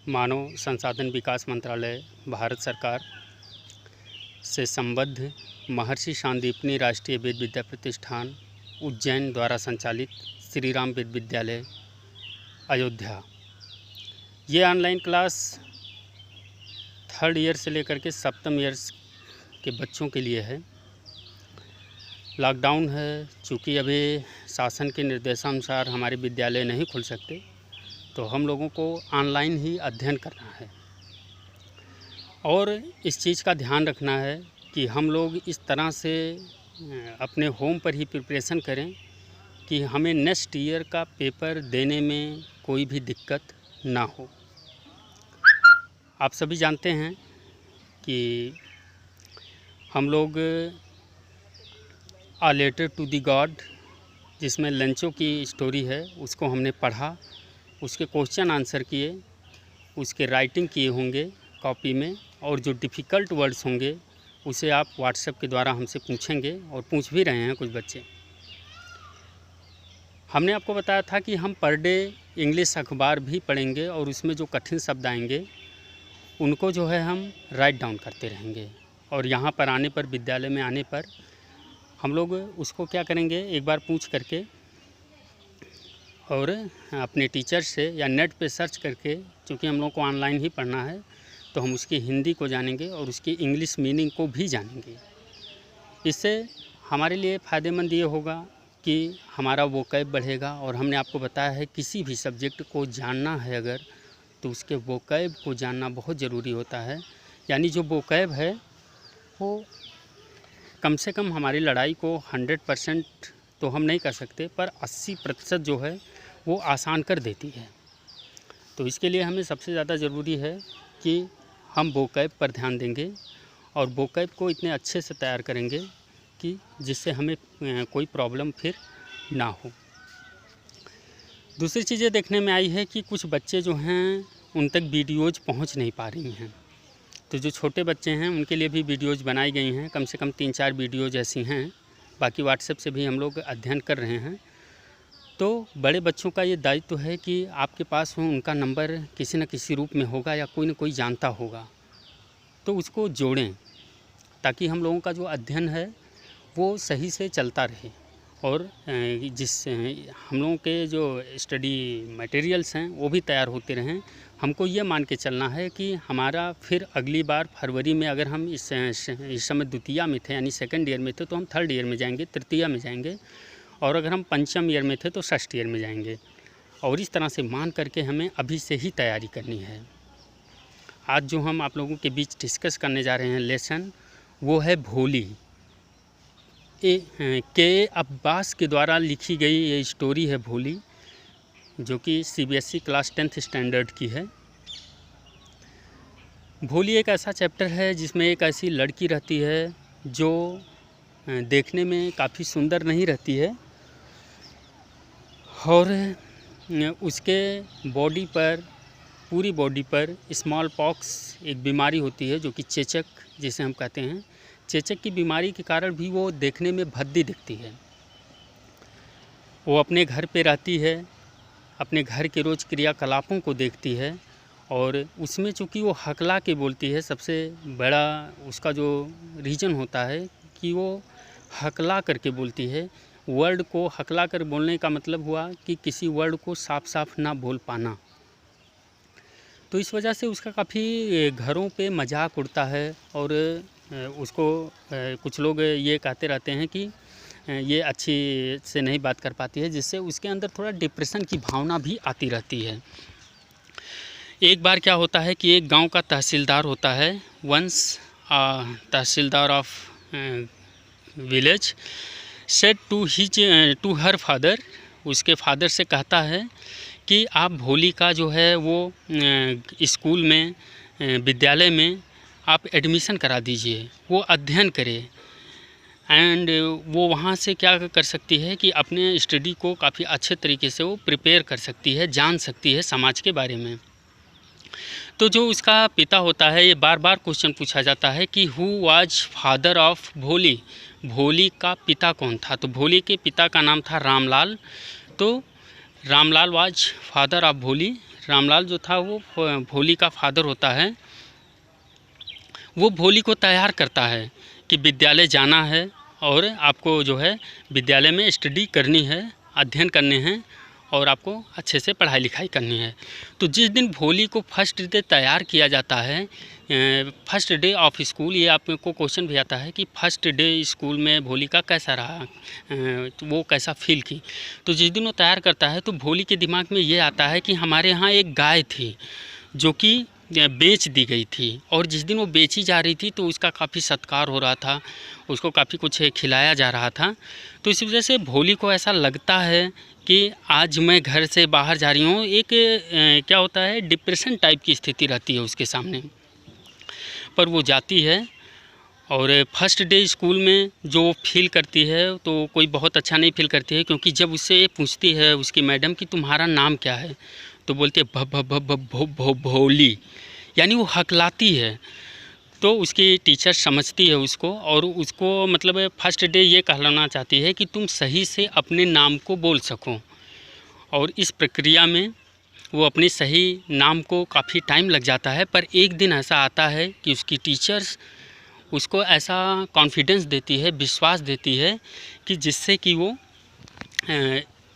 मानव संसाधन विकास मंत्रालय, भारत सरकार से संबद्ध महर्षि शांतिपनि राष्ट्रीय वेद विद्या प्रतिष्ठान उज्जैन द्वारा संचालित श्री राम वेद विद्यालय अयोध्या, ये ऑनलाइन क्लास 3rd ईयर से लेकर के 7th ईयर्स के बच्चों के लिए है। लॉकडाउन है, चूँकि अभी शासन के निर्देशानुसार हमारे विद्यालय नहीं खुल सकते, तो हम लोगों को ऑनलाइन ही अध्ययन करना है और इस चीज़ का ध्यान रखना है कि हम लोग इस तरह से अपने होम पर ही प्रिपरेशन करें कि हमें नेक्स्ट ईयर का पेपर देने में कोई भी दिक्कत ना हो। आप सभी जानते हैं कि हम लोग a letter to the God, जिसमें लंचों की स्टोरी है, उसको हमने पढ़ा, उसके क्वेश्चन आंसर किए, उसके राइटिंग किए होंगे कॉपी में, और जो डिफ़िकल्ट वर्ड्स होंगे उसे आप व्हाट्सएप के द्वारा हमसे पूछेंगे और पूछ भी रहे हैं कुछ बच्चे। हमने आपको बताया था कि हम पर डे इंग्लिश अखबार भी पढ़ेंगे और उसमें जो कठिन शब्द आएंगे उनको जो है हम राइट डाउन करते रहेंगे, और यहाँ पर आने पर, विद्यालय में आने पर हम लोग उसको क्या करेंगे, एक बार पूछ करके और अपने टीचर से या नेट पे सर्च करके, क्योंकि हम लोग को ऑनलाइन ही पढ़ना है, तो हम उसकी हिंदी को जानेंगे और उसकी इंग्लिश मीनिंग को भी जानेंगे। इससे हमारे लिए फ़ायदेमंद ये होगा कि हमारा वोकैब बढ़ेगा, और हमने आपको बताया है किसी भी सब्जेक्ट को जानना है अगर, तो उसके वोकैब को जानना बहुत ज़रूरी होता है। यानी जो वोकैब है वो कम से कम हमारी लड़ाई को 100% तो हम नहीं कर सकते, पर 80% जो है वो आसान कर देती है। तो इसके लिए हमें सबसे ज़्यादा ज़रूरी है कि हम वोकैब पर ध्यान देंगे और वोकैब को इतने अच्छे से तैयार करेंगे कि जिससे हमें कोई प्रॉब्लम फिर ना हो। दूसरी चीज़ें देखने में आई है कि कुछ बच्चे जो हैं उन तक वीडियोज़ पहुंच नहीं पा रही हैं, तो जो छोटे बच्चे हैं उनके लिए भी वीडियोज़ बनाई गई हैं, कम से कम 3-4 वीडियोज़ ऐसी हैं। बाकी व्हाट्सएप से भी हम लोग अध्ययन कर रहे हैं। तो बड़े बच्चों का ये दायित्व है कि आपके पास हो, उनका नंबर किसी न किसी रूप में होगा या कोई न कोई जानता होगा, तो उसको जोड़ें ताकि हम लोगों का जो अध्ययन है वो सही से चलता रहे, और जिससे हम लोगों के जो स्टडी मटेरियल्स हैं वो भी तैयार होते रहें। हमको ये मान के चलना है कि हमारा फिर अगली बार फरवरी में, अगर हम इस समय द्वितीय में थे यानी 2nd ईयर में थे, तो हम 3rd ईयर में जाएंगे, तृतीय में जाएंगे, और अगर हम 5th ईयर में थे तो 6th ईयर में जाएंगे। और इस तरह से मान करके हमें अभी से ही तैयारी करनी है। आज जो हम आप लोगों के बीच डिस्कस करने जा रहे हैं लेसन, वो है भोली। के अब्बास के द्वारा लिखी गई ये स्टोरी है भोली, जो कि CBSE क्लास 10th स्टैंडर्ड की है। भोली एक ऐसा चैप्टर है जिसमें एक ऐसी लड़की रहती है जो देखने में काफ़ी सुंदर नहीं रहती है, और उसके बॉडी पर, पूरी बॉडी पर स्मॉल पॉक्स एक बीमारी होती है, जो कि चेचक जिसे हम कहते हैं। चेचक की बीमारी के कारण भी वो देखने में भद्दी दिखती है। वो अपने घर पे रहती है, अपने घर के रोज़ क्रियाकलापों को देखती है, और उसमें चूँकि वो हकला के बोलती है, सबसे बड़ा उसका जो रीज़न होता है कि वो हकला करके बोलती है। वर्ड को हकला कर बोलने का मतलब हुआ कि किसी वर्ड को साफ साफ ना बोल पाना। तो इस वजह से उसका काफ़ी घरों पे मजाक उड़ता है, और उसको कुछ लोग ये कहते रहते हैं कि ये अच्छी से नहीं बात कर पाती है, जिससे उसके अंदर थोड़ा डिप्रेशन की भावना भी आती रहती है। एक बार क्या होता है कि एक गांव का तहसीलदार होता है। Once tehsildar of village said to her father, उसके फादर से कहता है कि आप भोली का जो है वो स्कूल में, विद्यालय में आप एडमिशन करा दीजिए, वो अध्ययन करे, एंड वो वहाँ से क्या कर सकती है कि अपने स्टडी को काफ़ी अच्छे तरीके से वो प्रिपेयर कर सकती है, जान सकती है समाज के बारे में। तो जो उसका पिता होता है, ये बार बार क्वेश्चन पूछा जाता है कि हु वाज फादर ऑफ भोली, भोली का पिता कौन था। तो भोली के पिता का नाम था रामलाल। तो रामलाल वाज फादर ऑफ भोली, रामलाल जो था वो भोली का फादर होता है, वो भोली को तैयार करता है कि विद्यालय जाना है और आपको जो है विद्यालय में स्टडी करनी है, अध्ययन करने हैं और आपको अच्छे से पढ़ाई लिखाई करनी है। तो जिस दिन भोली को फर्स्ट डे तैयार किया जाता है, फर्स्ट डे ऑफ स्कूल, ये आपको क्वेश्चन भी आता है कि फर्स्ट डे स्कूल में भोली का कैसा रहा, तो वो कैसा फील की। तो जिस दिन वो तैयार करता है तो भोली के दिमाग में ये आता है कि हमारे यहाँ एक गाय थी जो कि बेच दी गई थी, और जिस दिन वो बेची जा रही थी तो उसका काफ़ी सत्कार हो रहा था, उसको काफ़ी कुछ खिलाया जा रहा था। तो इस वजह से भोली को ऐसा लगता है कि आज मैं घर से बाहर जा रही हूँ। एक क्या होता है, डिप्रेशन टाइप की स्थिति रहती है उसके सामने, पर वो जाती है और फर्स्ट डे स्कूल में जो फील करती है तो कोई बहुत अच्छा नहीं फील करती है, क्योंकि जब उससे पूछती है उसकी मैडम कि तुम्हारा नाम क्या है, तो बोलती है भोली, यानी वो हकलाती है। तो उसकी टीचर समझती है उसको, और उसको मतलब फर्स्ट डे ये कहलाना चाहती है कि तुम सही से अपने नाम को बोल सको, और इस प्रक्रिया में वो अपने सही नाम को काफ़ी टाइम लग जाता है। पर एक दिन ऐसा आता है कि उसकी टीचर्स उसको ऐसा कॉन्फिडेंस देती है, विश्वास देती है कि जिससे कि वो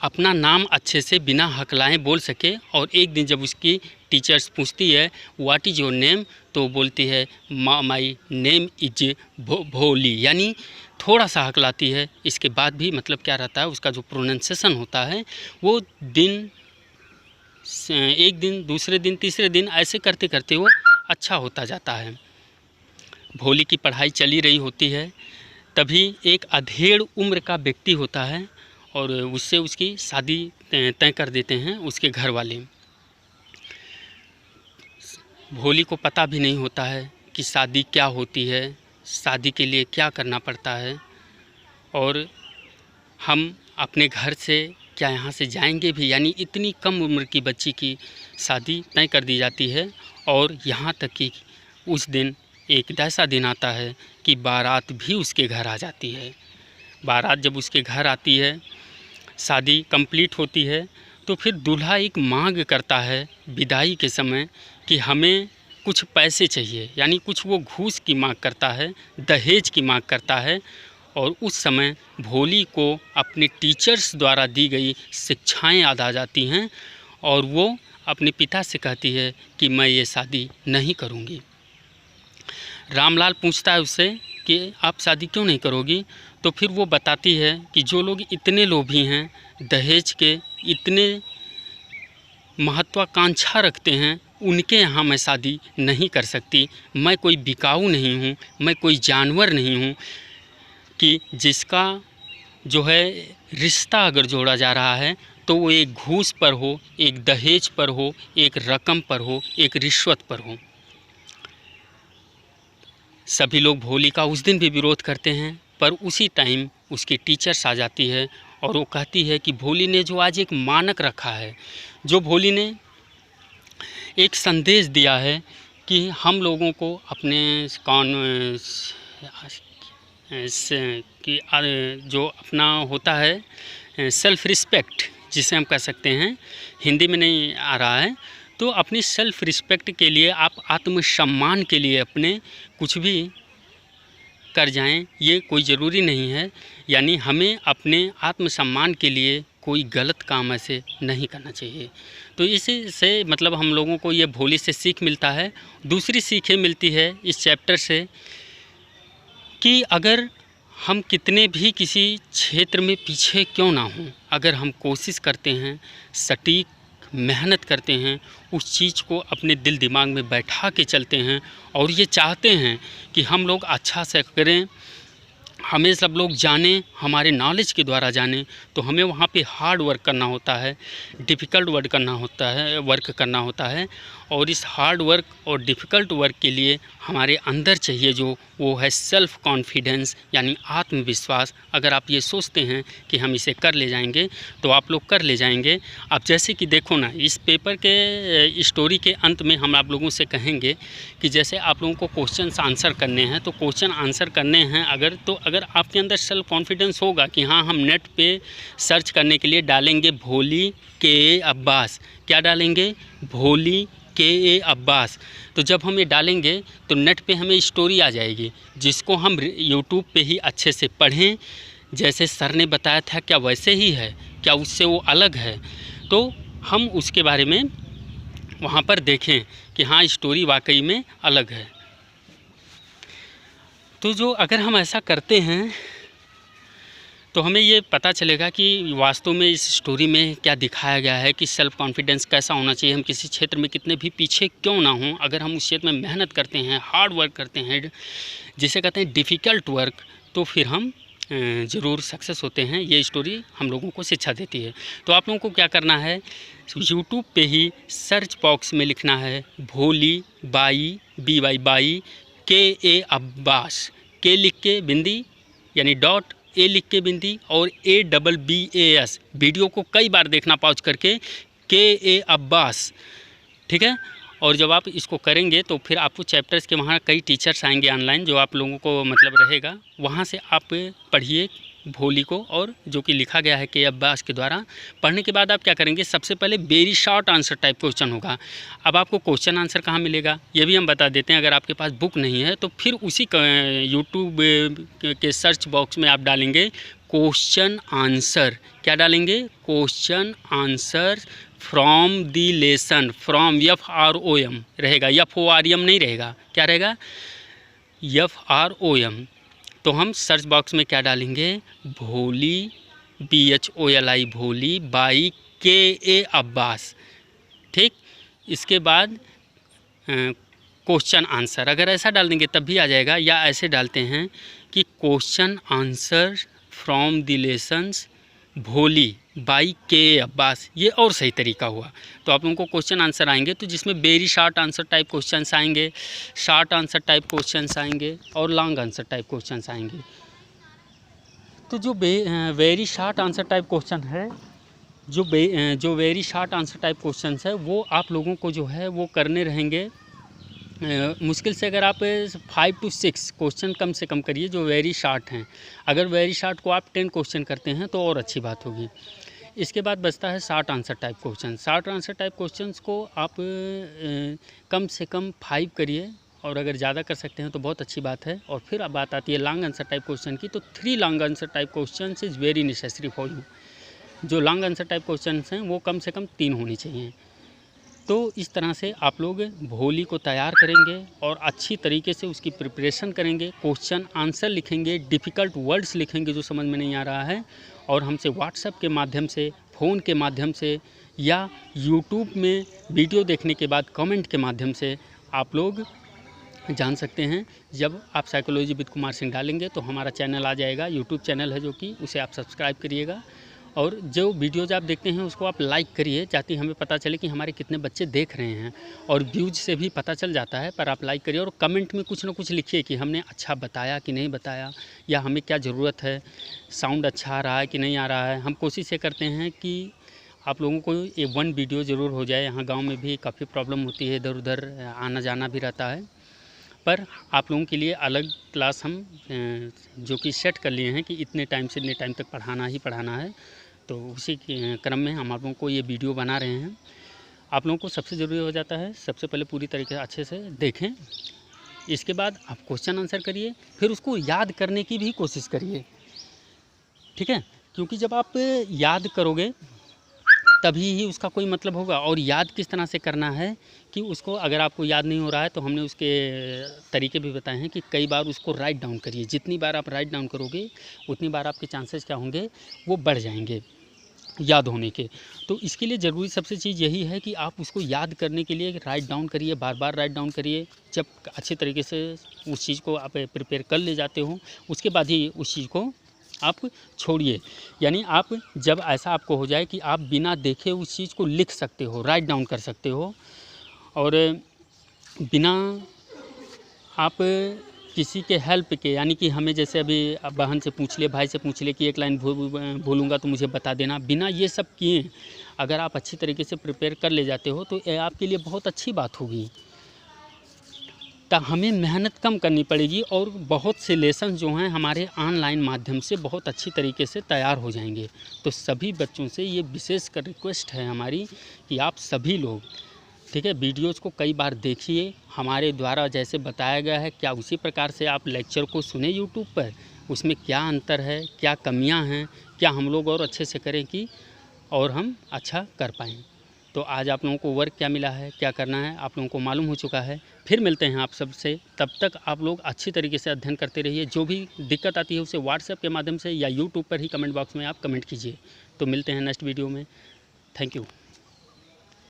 अपना नाम अच्छे से बिना हकलाएं बोल सके। और एक दिन जब उसकी टीचर्स पूछती है व्हाट इज़ योर नेम, तो बोलती है माई नेम इज भोली, यानी थोड़ा सा हकलाती है। इसके बाद भी मतलब क्या रहता है, उसका जो प्रोनाउंसिएशन होता है वो दिन, एक दिन, दूसरे दिन, तीसरे दिन, ऐसे करते करते वो अच्छा होता जाता है। भोली की पढ़ाई चली रही होती है, तभी एक अधेड़ उम्र का व्यक्ति होता है और उससे उसकी शादी तय कर देते हैं उसके घर वाले। भोली को पता भी नहीं होता है कि शादी क्या होती है, शादी के लिए क्या करना पड़ता है, और हम अपने घर से क्या यहाँ से जाएंगे भी, यानी इतनी कम उम्र की बच्ची की शादी तय कर दी जाती है। और यहाँ तक कि उस दिन एक ऐसा दिन आता है कि बारात भी उसके घर आ जाती है। बारात जब उसके घर आती है, शादी कंप्लीट होती है, तो फिर दूल्हा एक मांग करता है विदाई के समय कि हमें कुछ पैसे चाहिए, यानी कुछ वो घूस की मांग करता है, दहेज की मांग करता है। और उस समय भोली को अपने टीचर्स द्वारा दी गई शिक्षाएं याद आ जाती हैं, और वो अपने पिता से कहती है कि मैं ये शादी नहीं करूँगी। रामलाल पूछता है उससे कि आप शादी क्यों नहीं करोगी, तो फिर वो बताती है कि जो लोग इतने लोभी हैं, दहेज के इतने महत्वाकांक्षा रखते हैं, उनके यहाँ मैं शादी नहीं कर सकती। मैं कोई बिकाऊ नहीं हूँ, मैं कोई जानवर नहीं हूँ कि जिसका जो है रिश्ता अगर जोड़ा जा रहा है तो वो एक घूस पर हो, एक दहेज पर हो, एक रकम पर हो, एक रिश्वत पर हो। सभी लोग भोली का उस दिन भी विरोध करते हैं, पर उसी टाइम उसकी टीचर्स आ जाती है और वो कहती है कि भोली ने जो आज एक मानक रखा है, जो भोली ने एक संदेश दिया है कि हम लोगों को अपने कि जो अपना होता है सेल्फ रिस्पेक्ट, जिसे हम कह सकते हैं, हिंदी में नहीं आ रहा है, तो अपनी सेल्फ रिस्पेक्ट के लिए, आप आत्मसम्मान के लिए अपने कुछ भी कर जाएं, ये कोई ज़रूरी नहीं है। यानी हमें अपने आत्मसम्मान के लिए कोई गलत काम ऐसे नहीं करना चाहिए। तो इसी से मतलब हम लोगों को ये भोली से सीख मिलता है। दूसरी सीख ये मिलती है इस चैप्टर से कि अगर हम कितने भी किसी क्षेत्र में पीछे क्यों ना हों, अगर हम कोशिश करते हैं, सटीक मेहनत करते हैं, उस चीज़ को अपने दिल दिमाग में बैठा के चलते हैं और ये चाहते हैं कि हम लोग अच्छा से करें, हमें सब लोग जानें, हमारे नॉलेज के द्वारा जानें, तो हमें वहाँ पे हार्ड वर्क करना होता है, डिफ़िकल्ट वर्क करना होता है। और इस हार्ड वर्क और डिफ़िकल्ट वर्क के लिए हमारे अंदर चाहिए जो, वो है सेल्फ़ कॉन्फिडेंस, यानी आत्मविश्वास। अगर आप ये सोचते हैं कि हम इसे कर ले जाएंगे तो आप लोग कर ले जाएंगे। अब जैसे कि देखो ना, इस पेपर के स्टोरी के अंत में हम आप लोगों से कहेंगे कि जैसे आप लोगों को क्वेश्चन आंसर करने हैं, तो क्वेश्चन आंसर करने हैं अगर आपके अंदर सेल्फ कॉन्फिडेंस होगा कि हाँ हम नेट पे सर्च करने के लिए डालेंगे भोली के अब्बास, क्या डालेंगे, भोली के अब्बास, तो जब हम ये डालेंगे तो नेट पे हमें स्टोरी आ जाएगी जिसको हम यूट्यूब पे ही अच्छे से पढ़ें, जैसे सर ने बताया था क्या वैसे ही है, क्या उससे वो अलग है, तो हम उसके बारे में वहाँ पर देखें कि हाँ स्टोरी वाकई में अलग है। तो जो अगर हम ऐसा करते हैं तो हमें ये पता चलेगा कि वास्तव में इस स्टोरी में क्या दिखाया गया है कि सेल्फ़ कॉन्फिडेंस कैसा होना चाहिए। हम किसी क्षेत्र में कितने भी पीछे क्यों ना हों, अगर हम उस क्षेत्र में मेहनत करते हैं, हार्ड वर्क करते हैं, जिसे कहते हैं डिफ़िकल्ट वर्क, तो फिर हम ज़रूर सक्सेस होते हैं। ये स्टोरी हम लोगों को शिक्षा देती है। तो आप लोगों को क्या करना है, यूट्यूब पे ही सर्च बॉक्स में लिखना है भोली by, BY by, KA Abbas, के लिख के बिंदी यानी डॉट, ए लिख के बिंदी और ABBAS, वीडियो को कई बार देखना पॉज करके, KA अब्बास, ठीक है। और जब आप इसको करेंगे तो फिर आपको चैप्टर्स के वहाँ कई टीचर्स आएंगे ऑनलाइन जो आप लोगों को मतलब रहेगा, वहाँ से आप पढ़िए भोली को, और जो कि लिखा गया है के अब्बास के द्वारा। पढ़ने के बाद आप क्या करेंगे, सबसे पहले very short answer type question होगा। अब आपको क्वेश्चन आंसर कहाँ मिलेगा ये भी हम बता देते हैं। अगर आपके पास बुक नहीं है तो फिर उसी यूट्यूब के सर्च बॉक्स में आप डालेंगे क्वेश्चन आंसर, क्या डालेंगे, question answer from the lesson, from FROM रहेगा, FORM नहीं रहेगा, क्या रहेगा, FROM। तो हम सर्च बॉक्स में क्या डालेंगे, भोली BHOLI, भोली बाई KA अब्बास, ठीक। इसके बाद क्वेश्चन आंसर, अगर ऐसा डाल देंगे तब भी आ जाएगा, या ऐसे डालते हैं कि question answer from the lessons भोली बाई KA अब्बास, ये और सही तरीका हुआ। तो आप लोगों को क्वेश्चन आंसर आएंगे तो जिसमें very short answer type questions आएंगे, शॉर्ट आंसर टाइप क्वेश्चंस आएंगे और लॉन्ग आंसर टाइप क्वेश्चंस आएंगे। तो जो very short answer type question है, जो very short answer type questions है वो आप लोगों को जो है वो करने रहेंगे। मुश्किल से अगर आप 5 to 6 क्वेश्चन कम से कम करिए जो वेरी शॉर्ट हैं। अगर वेरी शॉर्ट को आप 10 क्वेश्चन करते हैं तो और अच्छी बात होगी। इसके बाद बचता है short answer type question. Short answer type questions को आप कम से कम 5 करिए, और अगर ज़्यादा कर सकते हैं तो बहुत अच्छी बात है। और फिर अब बात आती है लॉन्ग आंसर टाइप क्वेश्चन की, तो 3 long answer type question is very necessary for you. जो लॉन्ग आंसर टाइप क्वेश्चन हैं वो कम से कम 3 होनी चाहिए। तो इस तरह से आप लोग भोली को तैयार करेंगे और अच्छी तरीके से उसकी प्रिपरेशन करेंगे, क्वेश्चन आंसर लिखेंगे, डिफ़िकल्ट वर्ड्स लिखेंगे जो समझ में नहीं आ रहा है, और हमसे व्हाट्सएप के माध्यम से, फ़ोन के माध्यम से, या यूट्यूब में वीडियो देखने के बाद कमेंट के माध्यम से आप लोग जान सकते हैं। जब आप साइकोलॉजी विद कुमार सिंह डालेंगे तो हमारा चैनल आ जाएगा, यूट्यूब चैनल है जो कि उसे आप सब्सक्राइब करिएगा, और जो वीडियोज़ आप देखते हैं उसको आप लाइक करिए, ताकि हमें पता चले कि हमारे कितने बच्चे देख रहे हैं। और व्यूज़ से भी पता चल जाता है, पर आप लाइक करिए और कमेंट में कुछ ना कुछ लिखिए कि हमने अच्छा बताया कि नहीं बताया, या हमें क्या ज़रूरत है, साउंड अच्छा आ रहा है कि नहीं आ रहा है। हम कोशिश ये करते हैं कि आप लोगों को ये 1 वीडियो ज़रूर हो जाए। यहाँ गाँव में भी काफ़ी प्रॉब्लम होती है, इधर उधर आना जाना भी रहता है, पर आप लोगों के लिए अलग क्लास हम जो कि सेट कर लिए हैं कि इतने टाइम से इतने टाइम तक पढ़ाना ही पढ़ाना है। तो उसी के क्रम में हम आप लोगों को ये वीडियो बना रहे हैं। आप लोगों को सबसे ज़रूरी हो जाता है, सबसे पहले पूरी तरीके से अच्छे से देखें, इसके बाद आप क्वेश्चन आंसर करिए, फिर उसको याद करने की भी कोशिश करिए, ठीक है। क्योंकि जब आप याद करोगे तभी ही उसका कोई मतलब होगा। और याद किस तरह से करना है कि उसको, अगर आपको याद नहीं हो रहा है तो हमने उसके तरीके भी बताए हैं कि कई बार उसको राइट डाउन करिए। जितनी बार आप राइट डाउन करोगे उतनी बार आपके चांसेस क्या होंगे, वो बढ़ जाएंगे याद होने के। तो इसके लिए ज़रूरी सबसे चीज़ यही है कि आप उसको याद करने के लिए राइट डाउन करिए, बार बार राइट डाउन करिए। जब अच्छे तरीके से उस चीज़ को आप प्रिपेयर कर ले जाते हो, उसके बाद ही उस चीज़ को आप छोड़िए। यानी आप जब ऐसा आपको हो जाए कि आप बिना देखे उस चीज़ को लिख सकते हो, राइट डाउन कर सकते हो, और बिना आप किसी के हेल्प के, यानी कि हमें जैसे अभी बहन से पूछ ले, भाई से पूछ ले कि एक लाइन भूलूंगा तो मुझे बता देना, बिना ये सब किए अगर आप अच्छी तरीके से प्रिपेयर कर ले जाते हो तो ये आपके लिए बहुत अच्छी बात होगी। हमें मेहनत कम करनी पड़ेगी और बहुत से लेसन जो हैं हमारे ऑनलाइन माध्यम से बहुत अच्छी तरीके से तैयार हो जाएंगे। तो सभी बच्चों से ये विशेषकर रिक्वेस्ट है हमारी कि आप सभी लोग, ठीक है, वीडियोज़ को कई बार देखिए, हमारे द्वारा जैसे बताया गया है क्या उसी प्रकार से आप लेक्चर को सुने यूट्यूब पर, उसमें क्या अंतर है, क्या कमियां हैं, क्या हम लोग और अच्छे से करें कि और हम अच्छा कर पाएँ। तो आज आप लोगों को वर्क क्या मिला है, क्या करना है, आप लोगों को मालूम हो चुका है। फिर मिलते हैं आप सबसे, तब तक आप लोग अच्छी तरीके से अध्ययन करते रहिए। जो भी दिक्कत आती है उसे व्हाट्सएप के माध्यम से या यूट्यूब पर ही कमेंट बॉक्स में आप कमेंट कीजिए। तो मिलते हैं नेक्स्ट वीडियो में। Thank you.